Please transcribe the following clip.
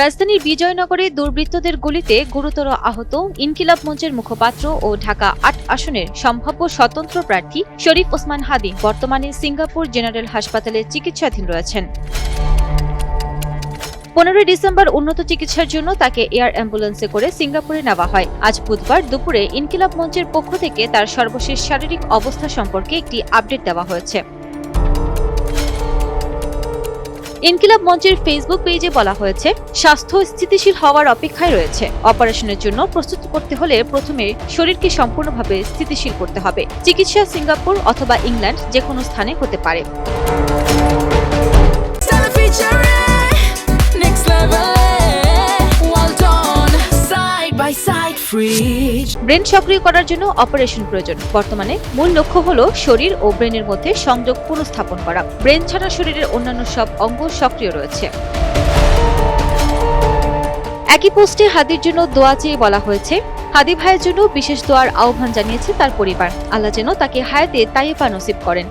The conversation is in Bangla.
রাজধানীর বিজয়নগরে দুর্বৃত্তদের গুলিতে গুরুতর আহত ইনকিলাব মঞ্চের মুখপাত্র ও ঢাকা ৮ আসনের সম্ভাব্য স্বতন্ত্র প্রার্থী শরীফ ওসমান হাদী বর্তমানে সিঙ্গাপুর জেনারেল হাসপাতালে চিকিৎসাধীন রয়েছেন। 15 ডিসেম্বর উন্নত চিকিৎসার জন্য তাকে এয়ার অ্যাম্বুলেন্সে করে সিঙ্গাপুরে নেওয়া হয়। আজ বুধবার দুপুরে ইনকিলাব মঞ্চের পক্ষ থেকে তার সর্বশেষ শারীরিক অবস্থা সম্পর্কে একটি আপডেট দেওয়া হয়েছে। ইনকিলাব মঞ্চের ফেসবুক পেজে বলা হয়েছে, স্বাস্থ্য স্থিতিশীল হওয়ার অপেক্ষায় রয়েছে। অপারেশনের জন্য প্রস্তুত করতে হলে প্রথমে শরীরকে সম্পূর্ণভাবে স্থিতিশীল করতে হবে। চিকিৎসা সিঙ্গাপুর অথবা ইংল্যান্ড যে কোনো স্থানে হতে পারে। ব্রেন সক্রিয় করার জন্য অপারেশন প্রয়োজন। বর্তমানে মূল লক্ষ্য হলো শরীর ও ব্রেনের মধ্যে সংযোগ পুনঃস্থাপন করা। ব্রেন ছাড়া শরীরের অন্যান্য সব অঙ্গ সক্রিয় রয়েছে। একই পোস্টে হাদীর জন্য দোয়া চেয়ে বলা হয়েছে, হাদী ভাইয়ের জন্য বিশেষ দোয়ার আহ্বান জানিয়েছে তার পরিবার। আল্লাহ যেন তাকে হায়াতে তাইয়্যিবা নসিব করেন।